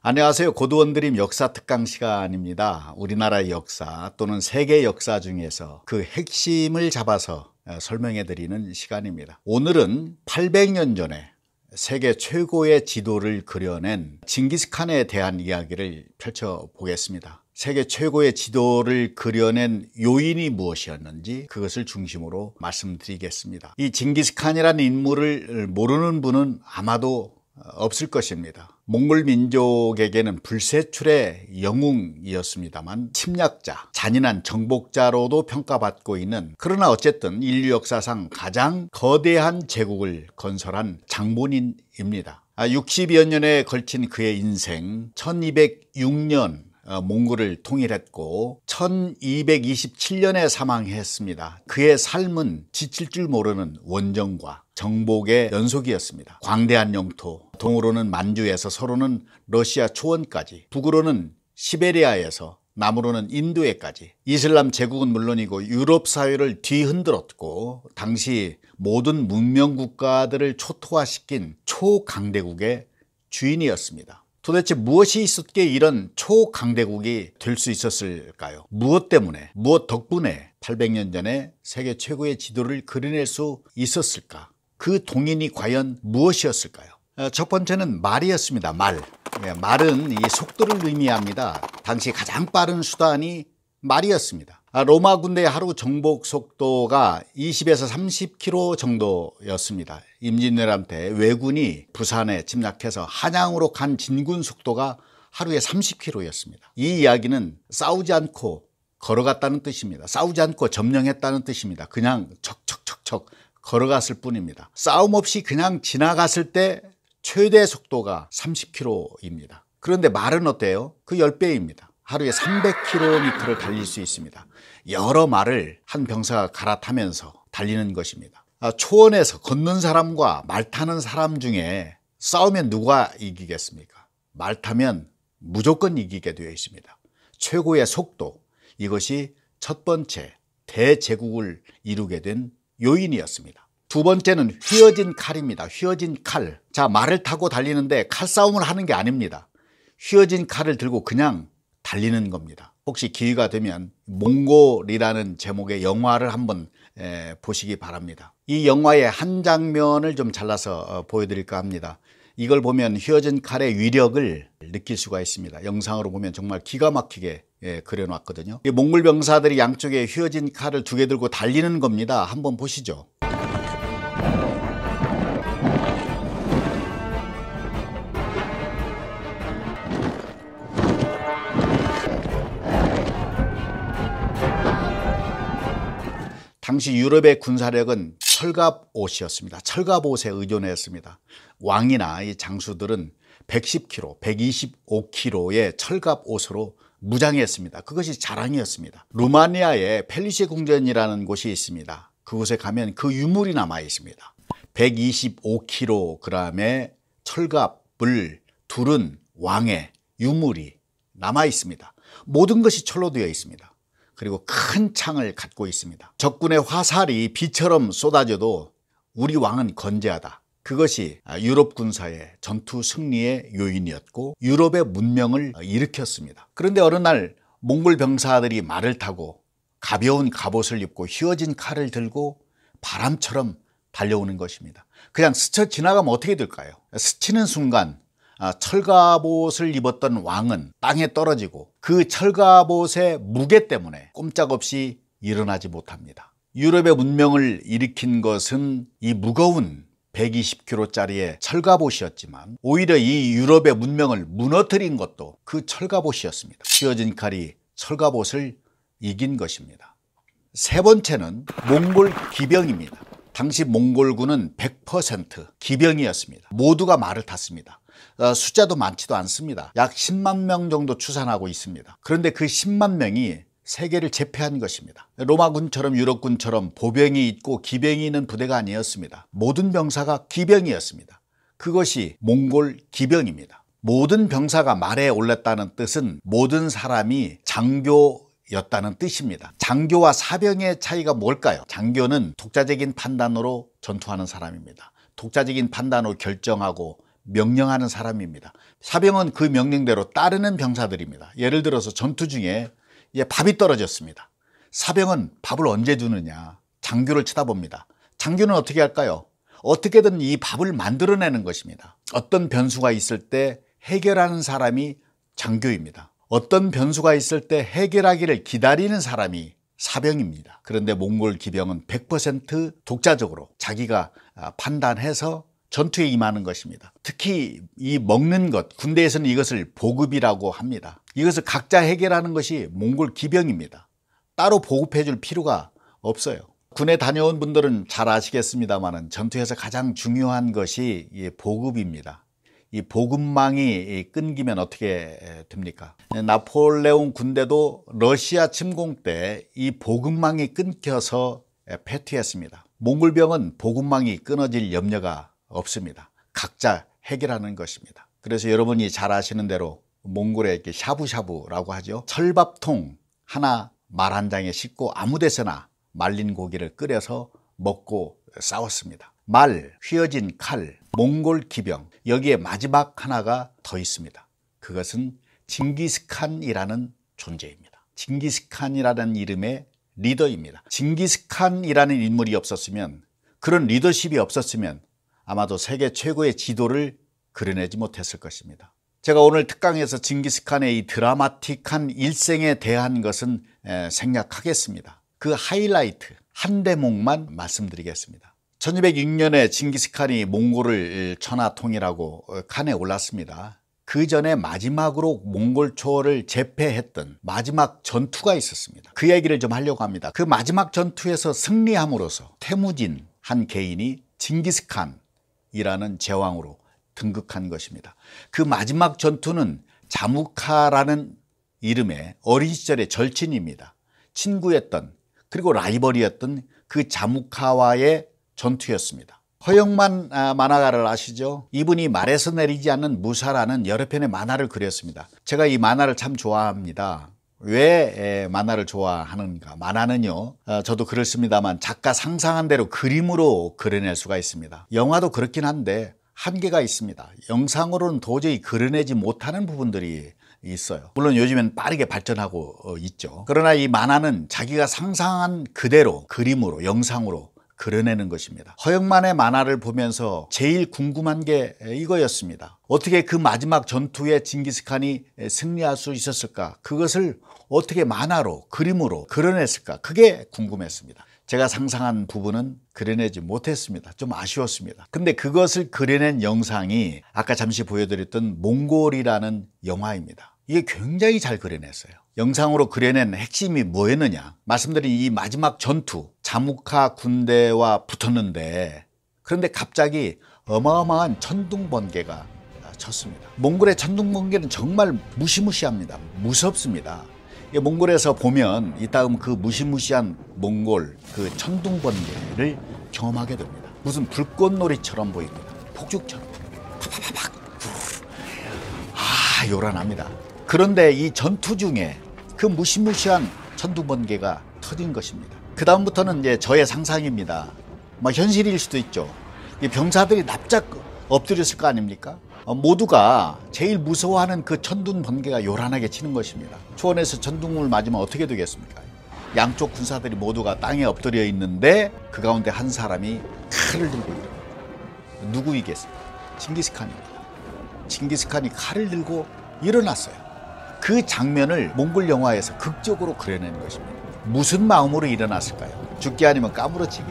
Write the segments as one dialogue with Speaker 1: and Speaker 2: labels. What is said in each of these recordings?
Speaker 1: 안녕하세요. 고두원드림 역사 특강 시간입니다. 우리나라의 역사 또는 세계 역사 중에서 그 핵심을 잡아서 설명해 드리는 시간입니다. 오늘은 800년 전에 세계 최고의 지도를 그려낸 징기스칸에 대한 이야기를 펼쳐보겠습니다. 세계 최고의 지도를 그려낸 요인이 무엇이었는지 그것을 중심으로 말씀드리겠습니다. 이 징기스칸이라는 인물을 모르는 분은 아마도 없을 것입니다. 몽골 민족에게는 불세출의 영웅이었습니다만 침략자, 잔인한 정복자로도 평가받고 있는, 그러나 어쨌든 인류 역사상 가장 거대한 제국을 건설한 장본인입니다. 60여 년에 걸친 그의 인생, 1206년 몽골을 통일했고 1227년에 사망했습니다. 그의 삶은 지칠 줄 모르는 원정과 정복의 연속이었습니다. 광대한 영토, 동으로는 만주에서 서로는 러시아 초원까지, 북으로는 시베리아에서 남으로는 인도에까지 이슬람 제국은 물론이고 유럽 사회를 뒤흔들었고 당시 모든 문명 국가들을 초토화시킨 초강대국의 주인이었습니다. 도대체 무엇이 있었기에 이런 초강대국이 될 수 있었을까요? 무엇 때문에, 무엇 덕분에 800년 전에 세계 최고의 지도를 그려낼 수 있었을까? 그 동인이 과연 무엇이었을까요? 첫 번째는 말이었습니다. 말은 이 속도를 의미합니다. 당시 가장 빠른 수단이 말이었습니다. 로마 군대의 하루 정복 속도가 20에서 30km 정도였습니다. 임진왜란 때 왜군이 부산에 침략해서 한양으로 간 진군 속도가 하루에 30km였습니다. 이 이야기는 싸우지 않고 걸어갔다는 뜻입니다. 싸우지 않고 점령했다는 뜻입니다. 그냥 척척척척 걸어갔을 뿐입니다. 싸움 없이 그냥 지나갔을 때 최대 속도가 30km입니다. 그런데 말은 어때요? 그 10배입니다. 하루에 300km를 달릴 수 있습니다. 여러 말을 한 병사가 갈아타면서 달리는 것입니다. 초원에서 걷는 사람과 말 타는 사람 중에 싸우면 누가 이기겠습니까? 말 타면 무조건 이기게 되어 있습니다. 최고의 속도, 이것이 첫 번째 대제국을 이루게 된 요인이었습니다. 두 번째는 휘어진 칼입니다. 휘어진 칼. 자, 말을 타고 달리는데 칼싸움을 하는 게 아닙니다. 휘어진 칼을 들고 그냥 달리는 겁니다. 혹시 기회가 되면 몽골이라는 제목의 영화를 한번 보시기 바랍니다. 이 영화의 한 장면을 좀 잘라서 보여드릴까 합니다. 이걸 보면 휘어진 칼의 위력을 느낄 수가 있습니다. 영상으로 보면 정말 기가 막히게 그려놨거든요. 이 몽골 병사들이 양쪽에 휘어진 칼을 두 개 들고 달리는 겁니다. 한번 보시죠. 당시 유럽의 군사력은 철갑옷이었습니다. 철갑옷에 의존했습니다. 왕이나 이 장수들은 110kg, 125kg의 철갑옷으로 무장했습니다. 그것이 자랑이었습니다. 루마니아에 펠리시 궁전이라는 곳이 있습니다. 그곳에 가면 그 유물이 남아 있습니다. 125kg의 철갑을 두른 왕의 유물이 남아 있습니다. 모든 것이 철로 되어 있습니다. 그리고 큰 창을 갖고 있습니다. 적군의 화살이 비처럼 쏟아져도 우리 왕은 건재하다. 그것이 유럽 군사의 전투 승리의 요인이었고 유럽의 문명을 일으켰습니다. 그런데 어느 날 몽골 병사들이 말을 타고 가벼운 갑옷을 입고 휘어진 칼을 들고 바람처럼 달려오는 것입니다. 그냥 스쳐 지나가면 어떻게 될까요? 스치는 순간 철갑옷을 입었던 왕은 땅에 떨어지고 그 철갑옷의 무게 때문에 꼼짝없이 일어나지 못합니다. 유럽의 문명을 일으킨 것은 이 무거운 120kg짜리의 철갑옷이었지만 오히려 이 유럽의 문명을 무너뜨린 것도 그 철갑옷이었습니다. 휘어진 칼이 철갑옷을 이긴 것입니다. 세 번째는 몽골 기병입니다. 당시 몽골군은 100% 기병이었습니다. 모두가 말을 탔습니다. 숫자도 많지도 않습니다. 약 10만 명 정도 추산하고 있습니다. 그런데 그 10만 명이 세계를 제패한 것입니다. 로마군처럼 유럽군처럼 보병이 있고 기병이 있는 부대가 아니었습니다. 모든 병사가 기병이었습니다. 그것이 몽골 기병입니다. 모든 병사가 말에 올랐다는 뜻은 모든 사람이 장교였다는 뜻입니다. 장교와 사병의 차이가 뭘까요? 장교는 독자적인 판단으로 전투하는 사람입니다. 독자적인 판단으로 결정하고 명령하는 사람입니다. 사병은 그 명령대로 따르는 병사들입니다. 예를 들어서 전투 중에 밥이 떨어졌습니다. 사병은 밥을 언제 주느냐? 장교를 쳐다봅니다. 장교는 어떻게 할까요? 어떻게든 이 밥을 만들어내는 것입니다. 어떤 변수가 있을 때 해결하는 사람이 장교입니다. 어떤 변수가 있을 때 해결하기를 기다리는 사람이 사병입니다. 그런데 몽골 기병은 100% 독자적으로 자기가 판단해서 전투에 임하는 것입니다. 특히 이 먹는 것, 군대에서는 이것을 보급이라고 합니다. 이것을 각자 해결하는 것이 몽골 기병입니다. 따로 보급해 줄 필요가 없어요. 군에 다녀온 분들은 잘 아시겠습니다만 전투에서 가장 중요한 것이 이 보급입니다. 이 보급망이 끊기면 어떻게 됩니까? 나폴레옹 군대도 러시아 침공 때 이 보급망이 끊겨서 패퇴했습니다. 몽골병은 보급망이 끊어질 염려가 없습니다. 각자 해결하는 것입니다. 그래서 여러분이 잘 아시는 대로 몽골에 이렇게 샤브샤브라고 하죠. 철밥통 하나 말 한 장에 싣고 아무 데서나 말린 고기를 끓여서 먹고 싸웠습니다. 말, 휘어진 칼, 몽골 기병, 여기에 마지막 하나가 더 있습니다. 그것은 징기스칸이라는 존재입니다. 징기스칸이라는 이름의 리더입니다. 징기스칸이라는 인물이 없었으면, 그런 리더십이 없었으면 아마도 세계 최고의 지도를 그려내지 못했을 것입니다. 제가 오늘 특강에서 징기스칸의 이 드라마틱한 일생에 대한 것은 생략하겠습니다. 그 하이라이트 한 대목만 말씀드리겠습니다. 1206년에 징기스칸이 몽골을 천하통일하고 칸에 올랐습니다. 그 전에 마지막으로 몽골 초월을 제패했던 마지막 전투가 있었습니다. 그 얘기를 좀 하려고 합니다. 그 마지막 전투에서 승리함으로써 태무진 한 개인이 징기스칸이라는 제왕으로 등극한 것입니다. 그 마지막 전투는 자무카라는 이름의 어린 시절의 절친입니다. 친구였던, 그리고 라이벌이었던 그 자무카와의 전투였습니다. 허영만 만화가를 아시죠? 이분이 말에서 내리지 않는 무사라는 여러 편의 만화를 그렸습니다. 제가 이 만화를 참 좋아합니다. 왜 만화를 좋아하는가? 만화는요, 저도 그렇습니다만 작가 상상한 대로 그림으로 그려낼 수가 있습니다. 영화도 그렇긴 한데 한계가 있습니다. 영상으로는 도저히 그려내지 못하는 부분들이 있어요. 물론 요즘엔 빠르게 발전하고 있죠. 그러나 이 만화는 자기가 상상한 그대로 그림으로, 영상으로 그려내는 것입니다. 허영만의 만화를 보면서 제일 궁금한 게 이거였습니다. 어떻게 그 마지막 전투에 징기스칸이 승리할 수 있었을까? 그것을 어떻게 만화로, 그림으로 그려냈을까? 그게 궁금했습니다. 제가 상상한 부분은 그려내지 못했습니다. 좀 아쉬웠습니다. 근데 그것을 그려낸 영상이 아까 잠시 보여드렸던 몽골이라는 영화입니다. 이게 굉장히 잘 그려냈어요. 영상으로 그려낸 핵심이 뭐였느냐? 말씀드린 이 마지막 전투, 자무카 군대와 붙었는데, 그런데 갑자기 어마어마한 천둥번개가 쳤습니다. 몽골의 천둥번개는 정말 무시무시합니다. 무섭습니다. 몽골에서 보면 이따금 그 무시무시한 몽골 그 천둥번개를 경험하게 됩니다. 무슨 불꽃놀이처럼 보입니다. 폭죽처럼. 팍팍팍. 요란합니다. 그런데 이 전투 중에 그 무시무시한 천둥번개가 터진 것입니다. 그 다음부터는 이제 저의 상상입니다. 현실일 수도 있죠. 이 병사들이 납작 엎드렸을 거 아닙니까? 모두가 제일 무서워하는 그 천둥번개가 요란하게 치는 것입니다. 초원에서 천둥을 맞으면 어떻게 되겠습니까? 양쪽 군사들이 모두가 땅에 엎드려 있는데 그 가운데 한 사람이 칼을 들고 있어요. 누구이겠습니까? 징기스칸입니다. 징기스칸이 칼을 들고 일어났어요. 그 장면을 몽골 영화에서 극적으로 그려낸 것입니다. 무슨 마음으로 일어났을까요? 죽기 아니면 까무러치기?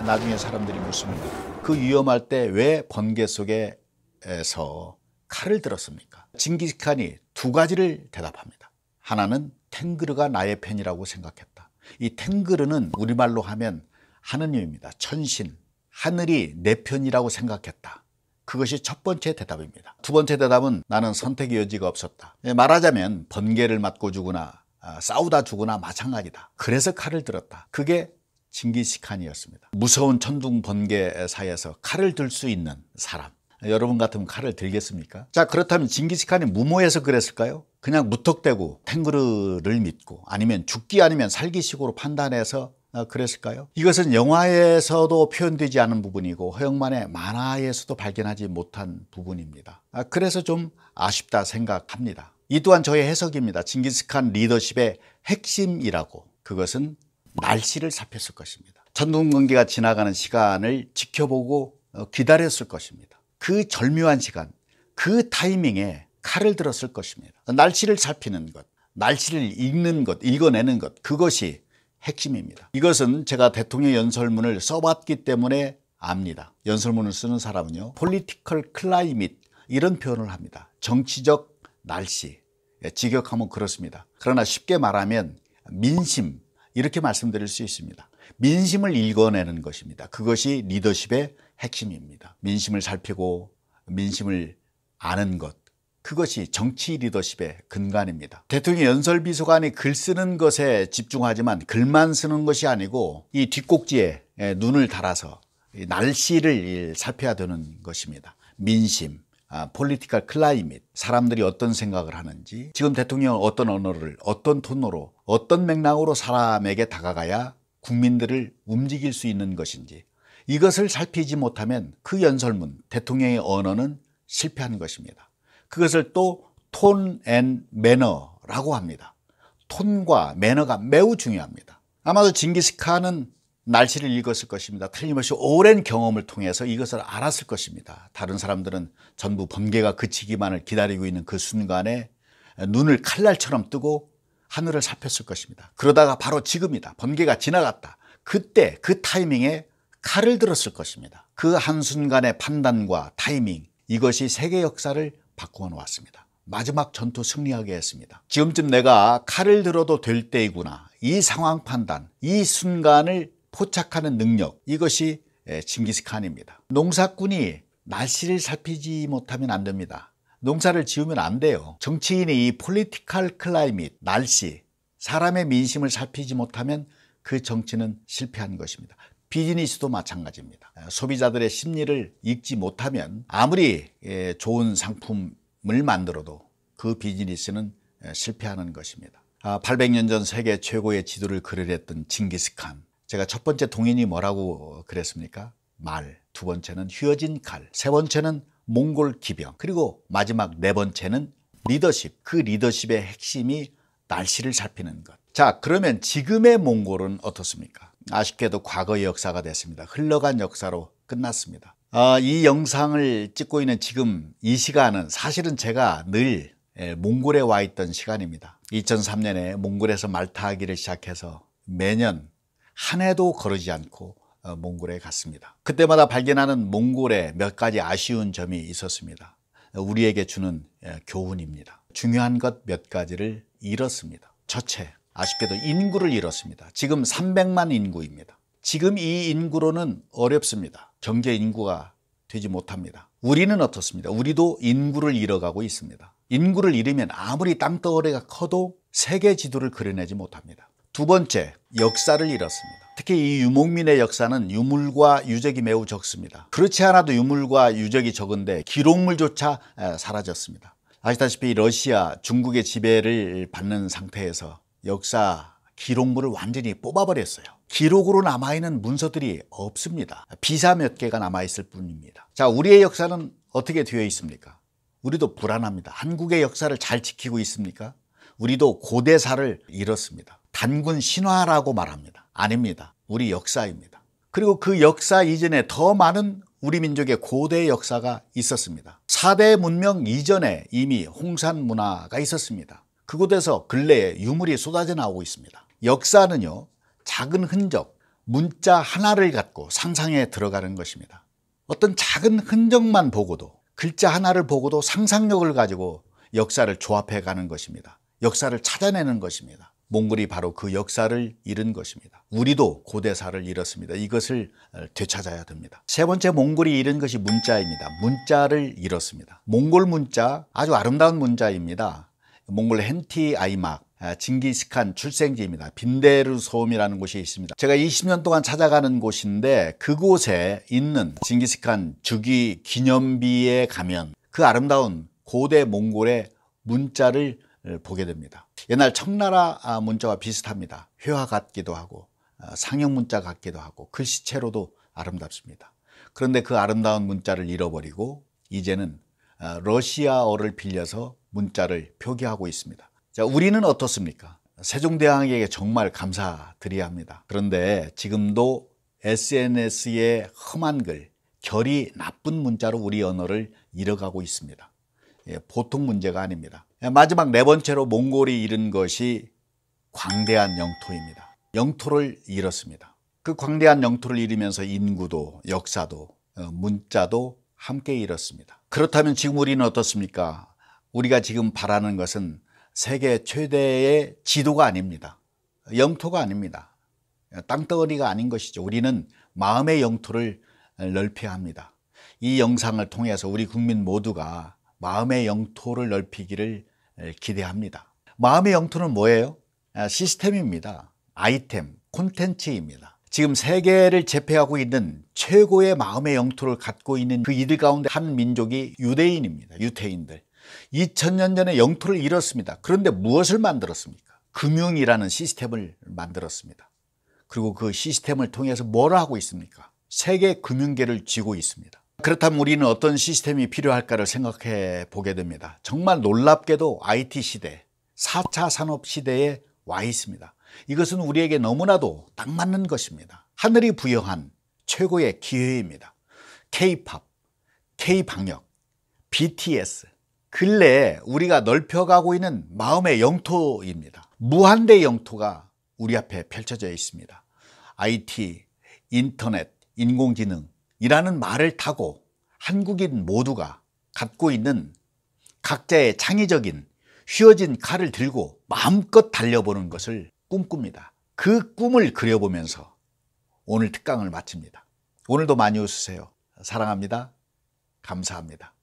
Speaker 1: 나중에 사람들이 묻습니다. 그 위험할 때 왜 번개 속에서 칼을 들었습니까? 징기스칸이 두 가지를 대답합니다. 하나는 탱그르가 나의 편이라고 생각했다. 이 탱그르는 우리말로 하면 하느님입니다. 천신, 하늘이 내 편이라고 생각했다. 그것이 첫 번째 대답입니다. 두 번째 대답은 나는 선택의 여지가 없었다. 말하자면 번개를 맞고 죽으나 싸우다 죽으나 마찬가지다. 그래서 칼을 들었다. 그게 징기스칸이었습니다. 무서운 천둥 번개 사이에서 칼을 들 수 있는 사람. 여러분 같으면 칼을 들겠습니까? 자, 그렇다면 징기스칸이 무모해서 그랬을까요? 그냥 무턱대고 탱그르를 믿고 아니면 죽기 아니면 살기식으로 판단해서 그랬을까요? 이것은 영화에서도 표현되지 않은 부분이고 허영만의 만화에서도 발견하지 못한 부분입니다. 그래서 좀 아쉽다 생각합니다. 이 또한 저의 해석입니다. 징기스칸 리더십의 핵심이라고. 그것은 날씨를 살폈을 것입니다. 천둥번개가 지나가는 시간을 지켜보고 기다렸을 것입니다. 그 절묘한 시간, 그 타이밍에 칼을 들었을 것입니다. 날씨를 살피는 것, 날씨를 읽는 것, 읽어내는 것, 그것이 핵심입니다. 이것은 제가 대통령 연설문을 써봤기 때문에 압니다. 연설문을 쓰는 사람은요, political climate 이런 표현을 합니다. 정치적 날씨. 직역하면 그렇습니다. 그러나 쉽게 말하면 민심 이렇게 말씀드릴 수 있습니다. 민심을 읽어내는 것입니다. 그것이 리더십의 핵심입니다. 민심을 살피고 민심을 아는 것, 그것이 정치 리더십의 근간입니다. 대통령 연설비서관이 글 쓰는 것에 집중하지만 글만 쓰는 것이 아니고 이 뒷꼭지에 눈을 달아서 날씨를 살펴야 되는 것입니다. 민심, 폴리티컬 클라이밋, 사람들이 어떤 생각을 하는지, 지금 대통령은 어떤 언어를, 어떤 톤으로, 어떤 맥락으로 사람에게 다가가야 국민들을 움직일 수 있는 것인지, 이것을 살피지 못하면 그 연설문, 대통령의 언어는 실패한 것입니다. 그것을 또 톤 앤 매너라고 합니다. 톤과 매너가 매우 중요합니다. 아마도 징기스칸은 날씨를 읽었을 것입니다. 틀림없이 오랜 경험을 통해서 이것을 알았을 것입니다. 다른 사람들은 전부 번개가 그치기만을 기다리고 있는 그 순간에 눈을 칼날처럼 뜨고 하늘을 살폈을 것입니다. 그러다가 바로 지금이다. 번개가 지나갔다. 그때 그 타이밍에 칼을 들었을 것입니다. 그 한순간의 판단과 타이밍, 이것이 세계 역사를 바꾸어 놓았습니다. 마지막 전투 승리하게 했습니다. 지금쯤 내가 칼을 들어도 될 때이구나. 이 상황 판단, 이 순간을 포착하는 능력, 이것이 징기스칸입니다. 농사꾼이 날씨를 살피지 못하면 안 됩니다. 농사를 지으면 안 돼요. 정치인이 이 폴리티컬 클라이밋, 날씨, 사람의 민심을 살피지 못하면 그 정치는 실패한 것입니다. 비즈니스도 마찬가지입니다. 소비자들의 심리를 읽지 못하면 아무리 좋은 상품을 만들어도 그 비즈니스는 실패하는 것입니다. 800년 전 세계 최고의 지도를 그려냈던 징기스칸. 제가 첫 번째 동인이 뭐라고 그랬습니까? 말, 두 번째는 휘어진 칼, 세 번째는 몽골 기병, 그리고 마지막 네 번째는 리더십. 그 리더십의 핵심이 날씨를 살피는 것. 자, 그러면 지금의 몽골은 어떻습니까? 아쉽게도 과거의 역사가 됐습니다. 흘러간 역사로 끝났습니다. 이 영상을 찍고 있는 지금 이 시간은 사실은 제가 늘 몽골에 와 있던 시간입니다. 2003년에 몽골에서 말 타기를 시작해서 매년 한 해도 거르지 않고 몽골에 갔습니다. 그때마다 발견하는 몽골의 몇 가지 아쉬운 점이 있었습니다. 우리에게 주는 교훈입니다. 중요한 것 몇 가지를 잃었습니다. 첫째, 아쉽게도 인구를 잃었습니다. 지금 300만 인구입니다. 지금 이 인구로는 어렵습니다. 경제 인구가 되지 못합니다. 우리는 어떻습니까? 우리도 인구를 잃어가고 있습니다. 인구를 잃으면 아무리 땅덩어리가 커도 세계 지도를 그려내지 못합니다. 두 번째, 역사를 잃었습니다. 특히 이 유목민의 역사는 유물과 유적이 매우 적습니다. 그렇지 않아도 유물과 유적이 적은데 기록물조차 사라졌습니다. 아시다시피 러시아, 중국의 지배를 받는 상태에서 역사 기록물을 완전히 뽑아버렸어요. 기록으로 남아있는 문서들이 없습니다. 비사 몇 개가 남아있을 뿐입니다. 자, 우리의 역사는 어떻게 되어 있습니까? 우리도 불안합니다. 한국의 역사를 잘 지키고 있습니까? 우리도 고대사를 잃었습니다. 단군 신화라고 말합니다. 아닙니다. 우리 역사입니다. 그리고 그 역사 이전에 더 많은 우리 민족의 고대 역사가 있었습니다. 4대 문명 이전에 이미 홍산 문화가 있었습니다. 그곳에서 근래에 유물이 쏟아져 나오고 있습니다. 역사는요, 작은 흔적, 문자 하나를 갖고 상상에 들어가는 것입니다. 어떤 작은 흔적만 보고도, 글자 하나를 보고도 상상력을 가지고 역사를 조합해 가는 것입니다. 역사를 찾아내는 것입니다. 몽골이 바로 그 역사를 잃은 것입니다. 우리도 고대사를 잃었습니다. 이것을 되찾아야 됩니다. 세 번째, 몽골이 잃은 것이 문자입니다. 문자를 잃었습니다. 몽골 문자, 아주 아름다운 문자입니다. 몽골 헨티 아이막, 징기스칸 출생지입니다. 빈데르 섬이라는 곳이 있습니다. 제가 20년 동안 찾아가는 곳인데 그곳에 있는 징기스칸 즉위 기념비에 가면 그 아름다운 고대 몽골의 문자를 보게 됩니다. 옛날 청나라 문자와 비슷합니다. 회화 같기도 하고 상형 문자 같기도 하고 글씨체로도 아름답습니다. 그런데 그 아름다운 문자를 잃어버리고 이제는 러시아어를 빌려서 문자를 표기하고 있습니다. 자, 우리는 어떻습니까? 세종대왕에게 정말 감사드려야 합니다. 그런데 지금도 SNS의 험한 글, 결이 나쁜 문자로 우리 언어를 잃어가고 있습니다. 보통 문제가 아닙니다. 마지막 네 번째로 몽골이 잃은 것이 광대한 영토입니다. 영토를 잃었습니다. 그 광대한 영토를 잃으면서 인구도, 역사도, 문자도 함께 잃었습니다. 그렇다면 지금 우리는 어떻습니까? 우리가 지금 바라는 것은 세계 최대의 지도가 아닙니다. 영토가 아닙니다. 땅덩어리가 아닌 것이죠. 우리는 마음의 영토를 넓혀야 합니다. 이 영상을 통해서 우리 국민 모두가 마음의 영토를 넓히기를 기대합니다. 마음의 영토는 뭐예요? 시스템입니다. 아이템, 콘텐츠입니다. 지금 세계를 제패하고 있는 최고의 마음의 영토를 갖고 있는 그 이들 가운데 한 민족이 유대인입니다. 유태인들. 2000년 전에 영토를 잃었습니다. 그런데 무엇을 만들었습니까? 금융이라는 시스템을 만들었습니다. 그리고 그 시스템을 통해서 뭘 하고 있습니까? 세계 금융계를 쥐고 있습니다. 그렇다면 우리는 어떤 시스템이 필요할까를 생각해 보게 됩니다. 정말 놀랍게도 IT 시대, 4차 산업 시대에 와 있습니다. 이것은 우리에게 너무나도 딱 맞는 것입니다. 하늘이 부여한 최고의 기회입니다. K-팝, K-방역, BTS, 근래에 우리가 넓혀가고 있는 마음의 영토입니다. 무한대의 영토가 우리 앞에 펼쳐져 있습니다. IT, 인터넷, 인공지능이라는 말을 타고 한국인 모두가 갖고 있는 각자의 창의적인 휘어진 칼을 들고 마음껏 달려보는 것을 꿈꿉니다. 그 꿈을 그려보면서 오늘 특강을 마칩니다. 오늘도 많이 웃으세요. 사랑합니다. 감사합니다.